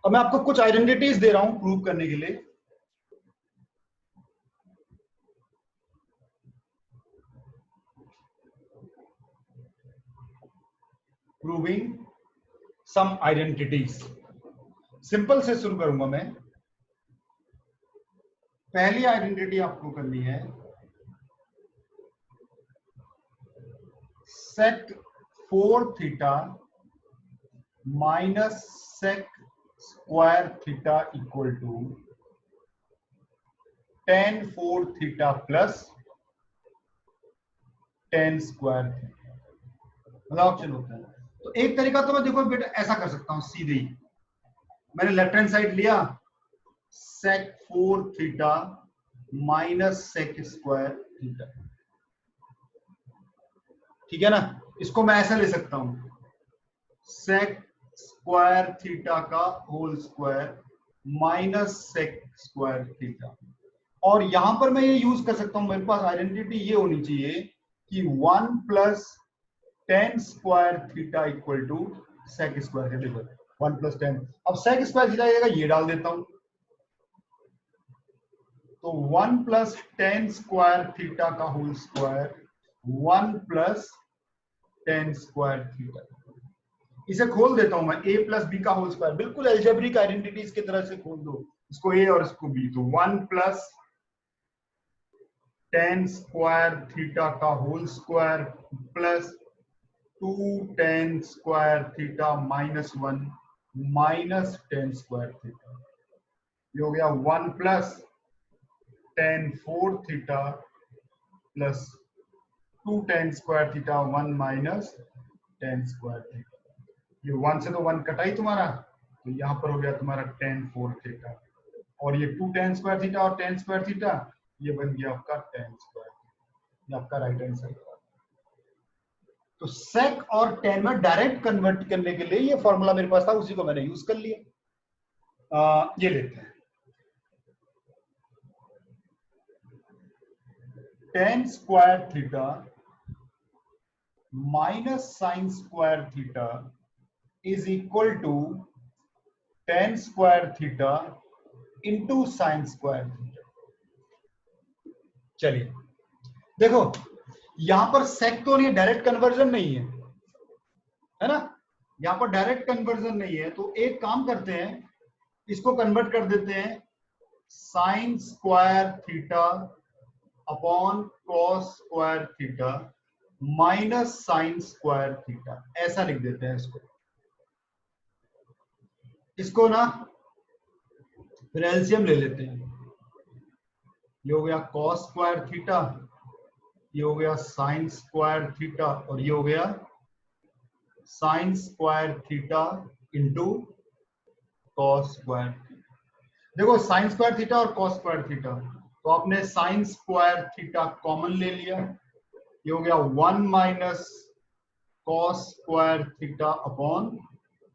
अब मैं आपको कुछ आइडेंटिटीज दे रहा हूं प्रूव करने के लिए। प्रूविंग सम आइडेंटिटीज। सिंपल से शुरू करूंगा मैं। पहली आइडेंटिटी आपको करनी है sec 4 theta minus sec square theta equal to tan 4 theta plus tan square theta. मतलब ऑप्शन होता है। तो एक तरीका तो मैं देखो बेटा ऐसा कर सकता हूं सीधे ही। मैंने लेफ्ट हैंड साइड लिया sec 4 theta minus sec square theta, ठीक है ना। इसको मैं ऐसा ले सकता हूं sec स्क्वायर थीटा का whole square minus sec square theta. और यहां पर मैं ये यूज कर सकता हूं, मेरे पास आइडेंटिटी ये होनी चाहिए कि 1 plus tan square theta equal to sec square theta. 1 plus tan, अब sec स्क्वायर थीटा आएगा, ये डाल देता हूं। तो 1 प्लस tan स्क्वायर थीटा का whole square 1 plus tan square theta. इसे खोल देता हूं मैं a प्लस बी का होल स्क्वायर, बिल्कुल एल्जेब्रिक आइडेंटिटीज की तरह से खोल दो इसको a और इसको b। तो 1 प्लस tan स्क्वायर थीटा का whole square plus 2 tan square theta minus 1 minus tan square theta. ये हो गया 1 plus tan 4 theta plus 2 tan square theta 1 minus tan square theta. ये 1 से तो 1 कटा ही तुम्हारा, तो यहां पर हो गया तुम्हारा tan 4 थीटा। और ये 2 tan स्क्वायर थीटा और tan स्क्वायर थीटा, ये बन गया आपका tan स्क्वायर, ये आपका राइट हैंड साइड। तो sec और tan में डायरेक्ट कन्वर्ट करने के लिए ये फॉर्मूला मेरे पास था, उसी को मैंने यूज कर लिया। ये लेते हैं tan square theta minus sin square theta is equal to tan square theta into sine square theta. चलिए देखो, यहां पर sec तो नहीं, डायरेक्ट कन्वर्जन नहीं है ना। यहां पर डायरेक्ट कन्वर्जन नहीं है, तो एक काम करते हैं, इसको कन्वर्ट कर देते हैं sign square theta upon cos square theta minus sine square theta, ऐसा लिख देते हैं इसको ना फिर एलसीएम ले लेते हैं। ये हो गया कॉस स्क्वायर थीटा, ये हो गया साइन स्क्वायर थीटा, और ये हो गया sine square theta into cos square theta. देखो साइन स्क्वायर थीटा और कॉस स्क्वायर थीटा, तो आपने साइन स्क्वायर थीटा कॉमन ले लिया, ये हो गया 1 minus cos square theta upon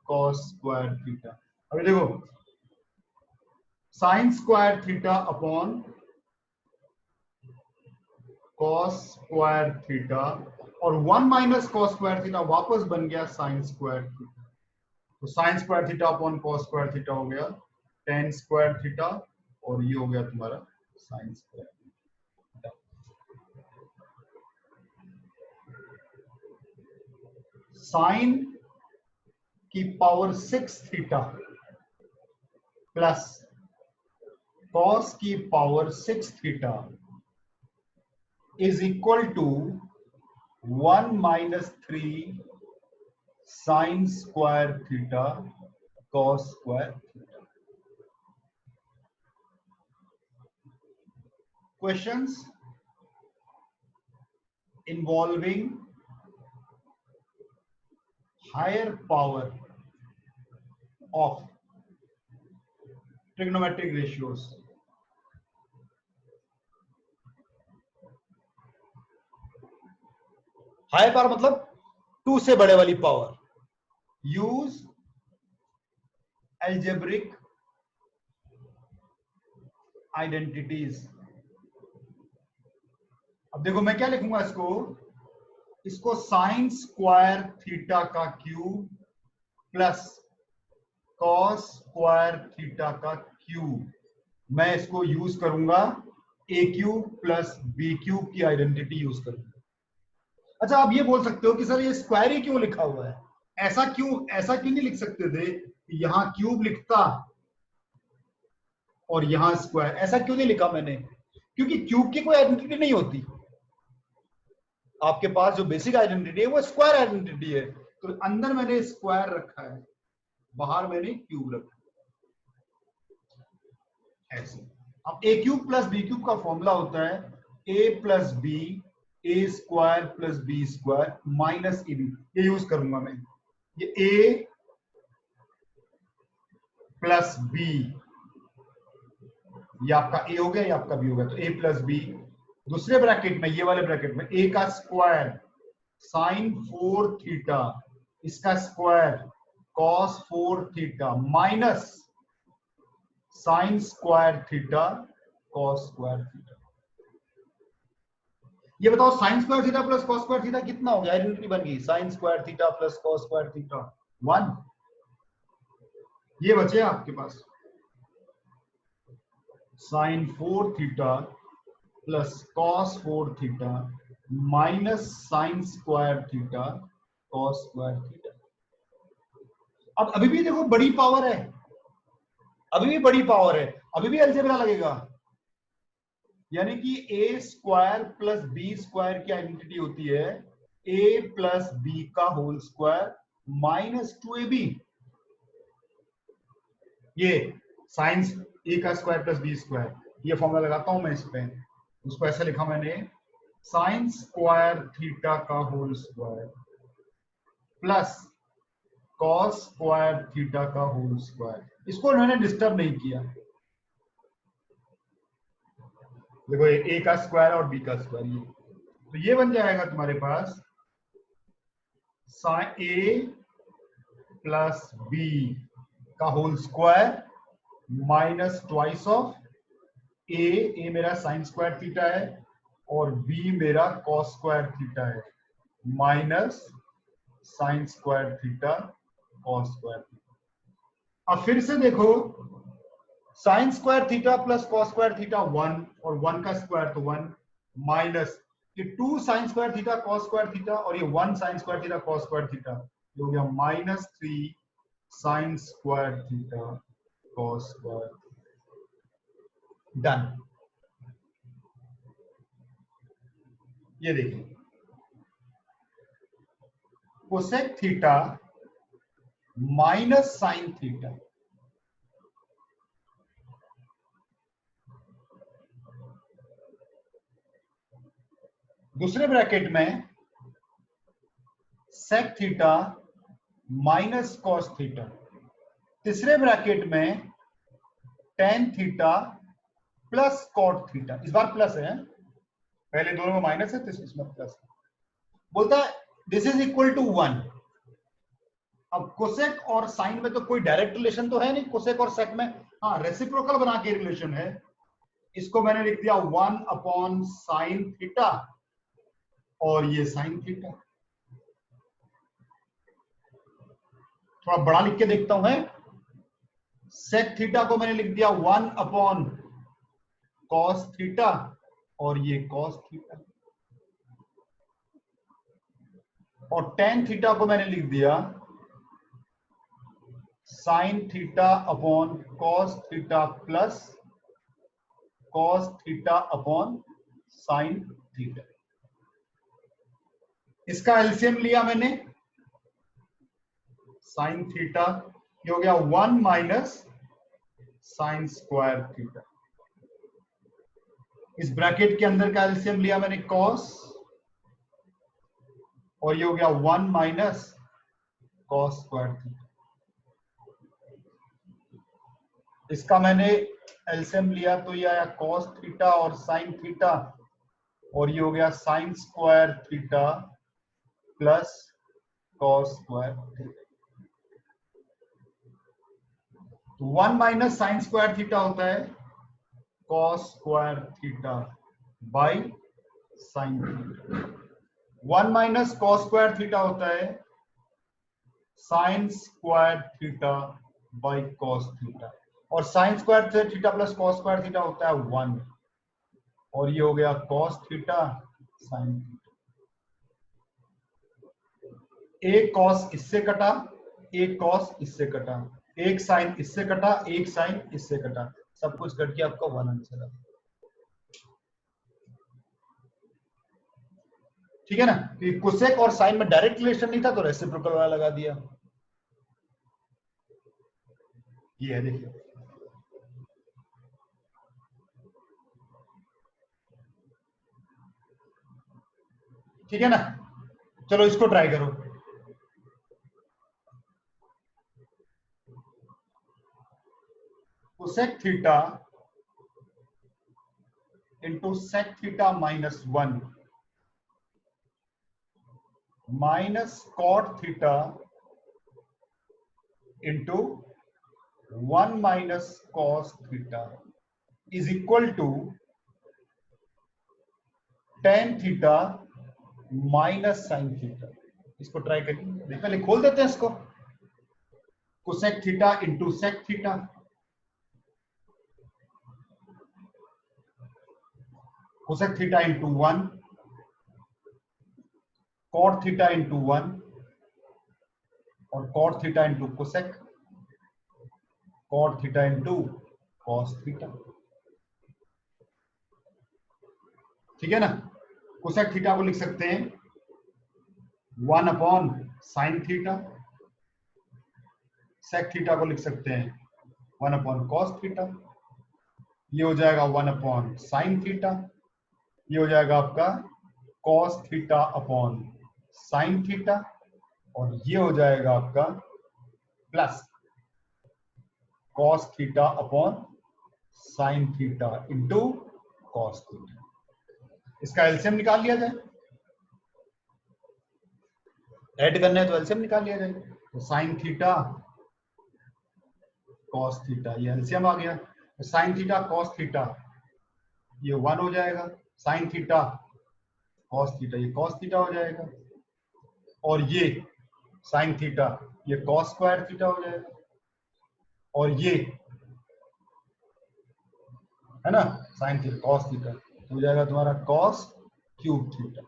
cos square theta. अभी देखो sine square theta upon cos square theta और 1 माइनस कॉस स्क्वायर थीटा वापस बन गया साइन स्क्वायर थीटा। तो sine square theta upon cos square theta हो गया tan स्क्वायर थीटा, और ये हो गया तुम्हारा साइन स्क्वायर थीटा। साइन की पावर 6 थीटा प्लस कॉस की power 6 theta is equal to 1 minus 3 sine square theta cos square theta. Questions involving higher power of trigonometric ratios. Higher power मतलब 2 से बड़े वाली पावर। Use algebraic identities. अब देखो मैं क्या लिखूंगा इसको साइन स्क्वायर थीटा का cube plus cos square theta का क्यूब, मैं इसको यूज करूंगा ए क्यूब प्लस बी क्यूब की आइडेंटिटी यूज करूंगा। अच्छा, आप ये बोल सकते हो कि सर ये स्क्वायर ही क्यों लिखा हुआ है, ऐसा क्यों नहीं लिख सकते थे, यहां क्यूब लिखता और यहां स्क्वायर, ऐसा क्यों नहीं लिखा मैंने? क्योंकि क्यूब की कोई आइडेंटिटी नहीं होती, आपके पास जो बेसिक आइडेंटिटी है वो स्क्वायर आइडेंटिटी है, तो अंदर मैंने स्क्वायर रखा है, बाहर मैंने क्यूब रखा है, ऐसे। अब A cube plus B cube का फॉर्मूला होता है A plus B, A square plus B square minus A B, ये यूज करूंगा मैं। ये ए प्लस बी, ये आपका ए हो गया, ये आपका बी हो गया, तो ए प्लस बी, दूसरे ब्रैकेट में, ये वाले ब्रैकेट में ए का स्क्वायर साइन 4 थीटा, इसका square cos 4 theta minus sine square theta cos square theta. ये बताओ sine square theta plus cos square theta कितना हो गया? आइडेंटिटी बन गई, sine square theta plus cos square theta 1, ये बचे आपके पास sine 4 theta plus cos 4 theta minus sine square theta cos square theta. अब अभी भी देखो बड़ी पावर है, अभी भी बड़ी पावर है, अभी भी अलजेब्रा लगेगा, यानी कि A square plus B square की आइडेंटिटी होती है ए प्लस बी का होल स्क्वायर माइनस 2ab। ये साइंस ए का स्क्वायर प्लस बी स्क्वायर, ये फॉर्मूला लगाता हूं मैं इस पे, उसको ऐसा लिखा मैंने साइन स्क्वायर थीटा का whole square plus cos square theta का होल स्क्वायर, इसको उन्होंने डिस्टर्ब नहीं किया। देखो ए का स्क्वायर और बी का स्क्वायर, ये तो ये बन जाएगा तुम्हारे पास साइन ए प्लस बी का whole square minus twice of A मेरा साइन स्क्वायर थीटा है और बी मेरा कॉस स्क्वायर थीटा है minus sine square theta cos square theta. अब फिर से देखो, sine square theta plus cos square theta 1 और 1 का स्क्वायर तो 1 माइनस ये 2 sine square theta cos square theta और ये 1 sine square theta cos square theta, ये हो गया minus 3 sine square theta cos square. Done. ये देखिए cosec theta minus sine theta, दूसरे ब्रैकेट में sec theta minus cos theta, तीसरे ब्रैकेट में tan theta plus cot theta, इस बार प्लस है, पहले दोनों में माइनस है तो इसमें प्लस है। बोलता है दिस इज इक्वल टू 1। अब कोसेक और साइन में तो कोई डायरेक्ट रिलेशन तो है नहीं, कोसेक और सेक में हाँ रेसिप्रोकल बना के रिलेशन है, इसको मैंने लिख दिया 1 अपॉन साइन थीटा और ये साइन थीटा। थोड़ा बड़ा लिख के देखता हूं, है सेक थीटा को मैंने लिख दिया 1 अपॉन कॉस थीटा और ये कॉस थीटा, और टेन थीटा को मैंने लिख दिया sine theta upon cos theta plus cos theta upon sine theta. इसका एलसीएम लिया मैंने साइन थीटा, ये हो गया 1 माइनस साइन स्क्वायर थीटा, इस ब्रैकेट के अंदर का एलसीएम लिया मैंने कॉस और ये हो गया 1 माइनस कॉस स्क्वायर थीटा। इसका मैंने एलसीएम लिया तो ये आया कॉस थीटा और साइन थीटा और ये हो गया sine square theta plus cos square theta. तो 1 माइनस साइन स्क्वायर थीटा होता है cos square theta by sine theta, 1 minus cos square theta होता है sine square theta by cos theta, और sine square theta plus cos square theta होता है 1, और ये हो गया कॉस थीटा साइन थीटा। एक कॉस इससे कटा, एक कॉस इससे कटा, एक साइन इससे कटा, एक साइन इससे कटा, सब कुछ कट के आपका 1 आंसर है। ठीक है ना, तो कोसेक और साइन में डायरेक्ट रिलेशन नहीं था तो रेसिप्रोकल वाला लगा दिया। ये है देखिए, ठीक है ना। चलो इसको ट्राई करो। Cosec theta into sec theta minus 1 minus cot theta into 1 minus cos theta is equal to tan theta minus sine theta. इसको ट्राई करिए, पहले खोल देते हैं इसको। Cosec theta into sec theta, cosec theta into 1, cot theta into 1 और cot theta into cosec, cot theta into cos theta. ठीक है ना। कोसेक थीटा को लिख सकते हैं 1 upon sine theta, sec theta को लिख सकते हैं 1 अपॉन कॉस थीटा, ये हो जाएगा 1 अपॉन साइन थीटा, ये हो जाएगा आपका cos theta upon sine theta, और ये हो जाएगा आपका plus cos theta upon sine theta into cos theta. इसका एलसीएम निकाल लिया जाए, ऐड करना है तो एलसीएम निकाल लिया जाए। तो साइन थीटा कॉस थीटा, ये एलसीएम आ गया। तो साइन थीटा कॉस थीटा ये 1 हो जाएगा, साइन थीटा कॉस थीटा ये कॉस थीटा हो जाएगा, और ये साइन थीटा ये कॉस स्क्वायर थीटा हो जाएगा, और ये है ना साइन थीटा कॉस थीटा हो जाएगा तुम्हारा कॉस क्यूब थीटा।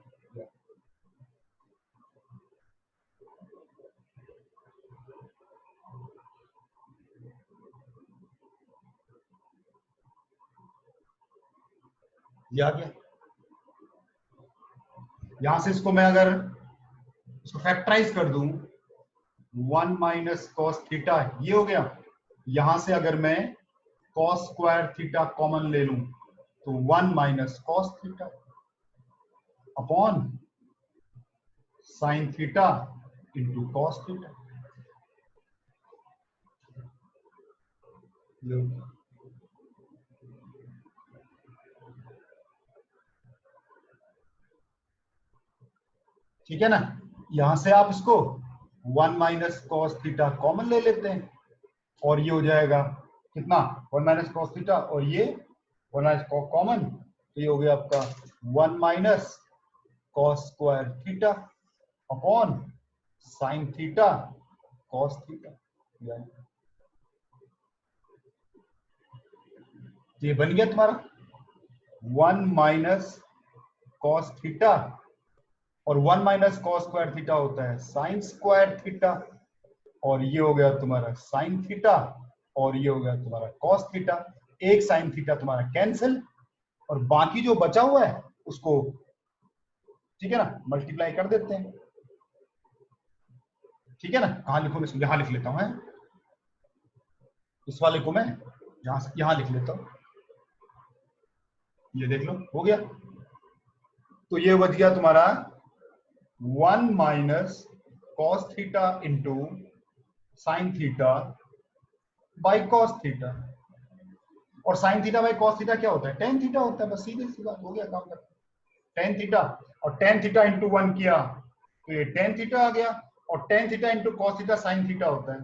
ये आ गया। यहां से इसको मैं अगर इसको फैक्टराइज कर दूं, 1 माइनस कॉस थीटा ये हो गया। यहां से अगर मैं कॉस स्क्वायर थीटा कॉमन ले लूं तो 1 minus cos theta upon sine theta into cos theta. ठीक है ना। यहां से आप इसको 1 माइनस कॉस थीटा कॉमन ले लेते हैं, और ये हो जाएगा कितना 1 माइनस कॉस थीटा, और ये 1 माइनस कॉमन, तो ये हो गया आपका 1 minus cos square theta upon sine theta cos theta. ये बन गया तुम्हारा 1 माइनस कॉस थीटा, और 1 माइनस कॉस स्क्वायर थीटा होता है साइन स्क्वायर थीटा, और ये हो गया तुम्हारा साइन थीटा, और ये हो गया तुम्हारा कॉस थीटा। एक साइन थीटा तुम्हारा कैंसिल, और बाकी जो बचा हुआ है उसको ठीक है ना मल्टीप्लाई कर देते हैं। ठीक है ना, कहां लिखूं मैं, यहां लिख लेता हूं है? इस वाले को मैं यहां लिख लेता हूं, ये देख लो हो गया। तो ये बच गया तुम्हारा 1 minus cos theta into sine theta by cos theta, और sine theta by cos theta क्या होता है, टेन थीटा होता है, बस सीधे सी बात हो गया काम कर। टेन थीटा, और टेन थीटा इंटू 1 किया तो ये टेन थीटा आ गया, और tan theta into cos theta sine theta होता है,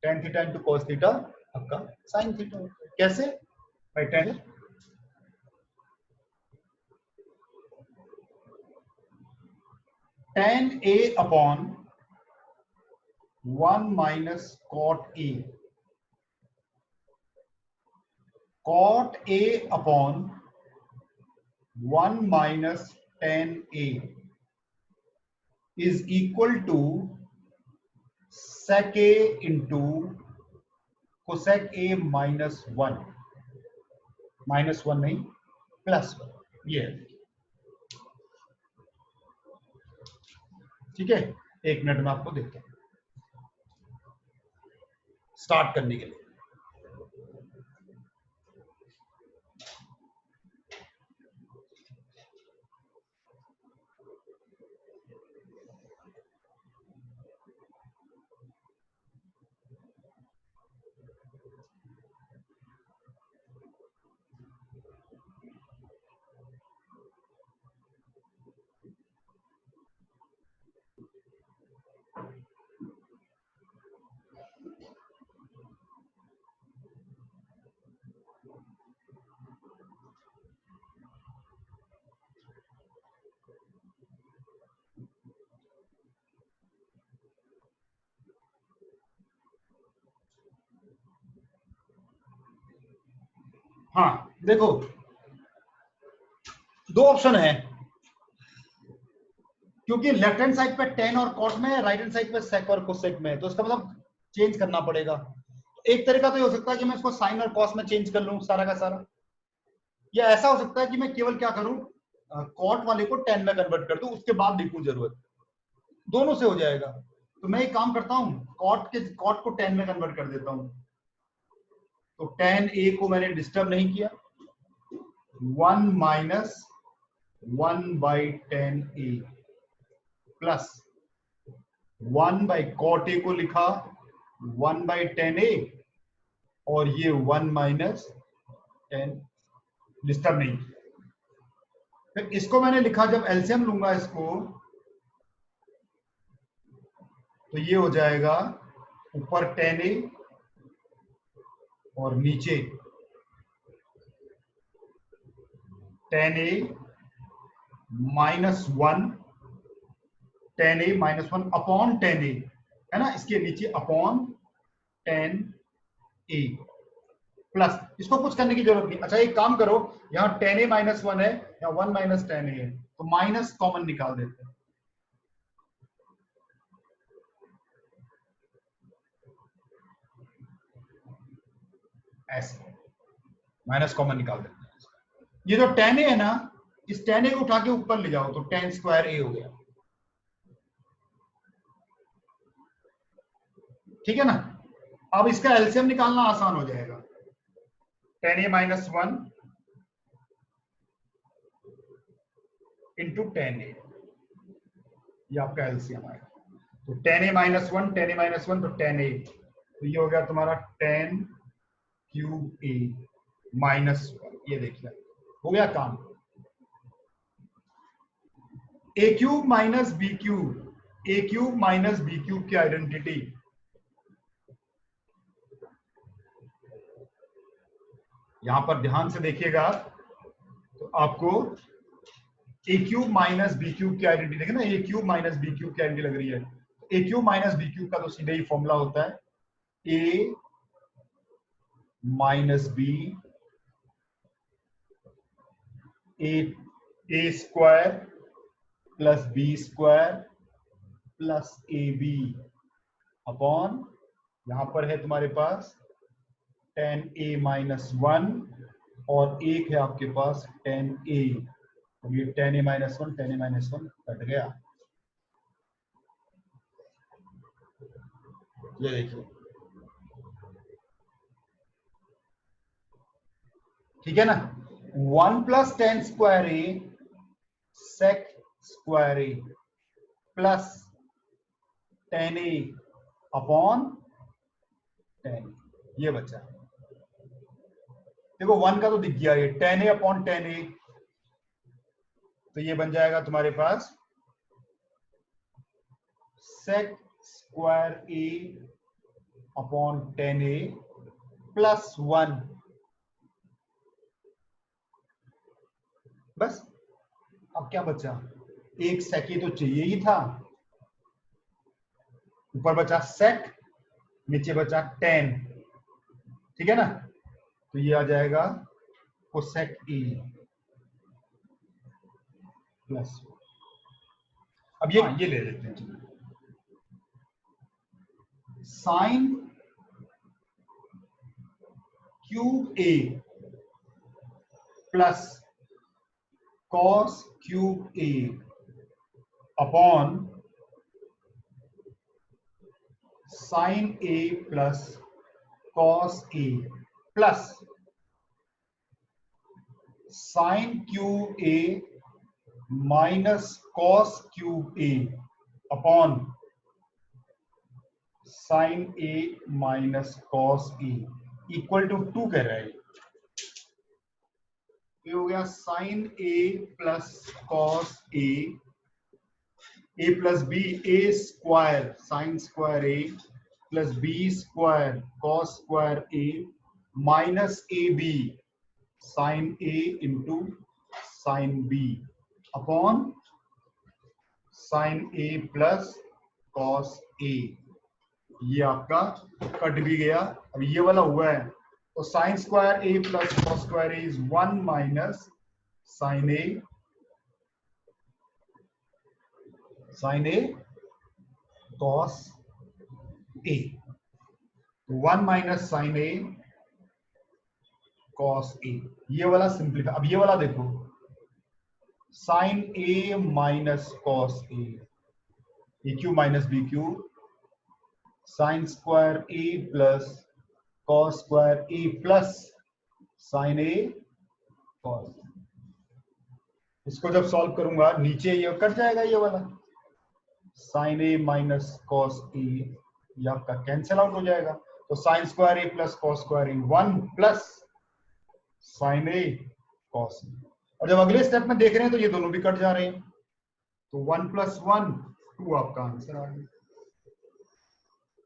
tan theta into cos theta आपका साइन थीटा होता है। कैसे भाई, tan A upon 1 minus cot A, cot A upon 1 minus tan A is equal to sec a इंटू cosec a minus one, minus one नहीं plus one, ये है। ठीक है, एक मिनट में आपको देखते हैं स्टार्ट करने के लिए। हाँ देखो, दो ऑप्शन है, क्योंकि लेफ्ट हैंड साइड पे टेन और कॉट में है, राइट हैंड साइड पे सेक और कोसेक में है, तो इसका मतलब चेंज करना पड़ेगा। एक तरीका तो ये हो सकता है कि मैं इसको साइन और कॉस में चेंज कर लूं सारा का सारा, या ऐसा हो सकता है कि मैं केवल क्या करूं, कॉट वाले को टेन में कन्वर्ट कर दूं, उसके बाद लिखूं जरूरत, दोनों से हो जाएगा। तो मैं एक काम करता हूं, कॉट को टेन में कन्वर्ट कर देता हूं। तो टेन ए को मैंने डिस्टर्ब नहीं किया, 1 minus 1 by tan A plus 1 by cot A को लिखा 1 बाई टेन ए, और ये 1 माइनस टेन, डिस्टर्ब नहीं। फिर इसको मैंने लिखा, जब एलसीएम लूंगा इसको तो ये हो जाएगा ऊपर टेन ए और नीचे ten A minus one, ten A minus one upon ten ए, है ना, इसके नीचे अपॉन टेन ए प्लस, इसको कुछ करने की जरूरत नहीं। अच्छा एक काम करो, यहाँ टेन ए माइनस वन है, यहाँ वन माइनस टेन ए है, तो माइनस कॉमन निकाल देते हैं, ऐसे माइनस कॉमन निकाल देते हैं। ये जो टेन ए है ना, इस टेन ए को उठा के ऊपर ले जाओ तो टेन स्क्वायर ए हो गया। ठीक है ना, अब इसका एलसीएम निकालना आसान हो जाएगा, ten A minus one into ten ए, ये आपका एलसीएम आएगा। तो ten A minus one, ten A minus one, तो टेन ए, तो ये हो गया तुम्हारा टेन क्यूब ए माइनस वन, ये देखिए हो गया काम। ए क्यूब माइनस बी क्यूब, ए क्यूब माइनस बी क्यूब की आइडेंटिटी, यहां पर ध्यान से देखिएगा तो आपको ए क्यूब माइनस बी क्यूब की आइडेंटिटी देखे ना, ए क्यूब माइनस बी क्यूब की आइडेंटिटी लग रही है। A cube minus B cube का तो सीधे ही फॉर्मूला होता है A minus B A square plus B square plus A B upon, यहां पर है तुम्हारे पास टेन ए माइनस वन, और एक है आपके पास टेन ए, तो ये ten A minus one, ten A minus one cut गया, ये देखिए। ठीक है ना, one plus ten square A sec square A plus ten A upon ten, ये बचा। देखो वन का तो दिख गया, ये ten A upon ten A, तो ये बन जाएगा तुम्हारे पास sec square A upon ten A plus one, बस। अब क्या बचा, एक सेक तो चाहिए ही था, ऊपर बचा sec, नीचे बचा tan, ठीक है ना। तो ये आ जाएगा cosec A प्लस, अब ये ले लेते हैं, sine cube A plus cos cube A upon sine A plus cos A plus sine cube A minus cos cube A upon sine A minus cos A equal to 2 कह रहा है। ये हो गया sine A plus cos A plus B, A square sine square A plus B square cos square A minus A B sine A into sine B upon sine A plus cos A। ये आपका cut भी गया। अब ये वाला हुआ है तो sine square A plus cos square A is 1 minus sine A cos A, 1 minus sine A cos A। ये वाला सिंपलीफाई। अब ये वाला देखो, sine A minus cos A, A cube minus B cube, sine square A plus cos square A plus sine A cos। इसको जब solve करूंगा नीचे ये कट जाएगा, ये वाला sine A minus cos A ये आपका कैंसिल आउट हो जाएगा। तो sine square A plus cos square A 1 plus sine A cos A। और जब अगले स्टेप में देख रहे हैं तो ये दोनों भी कट जा रहे हैं, तो 1 प्लस 1 2 आपका आंसर आ गया।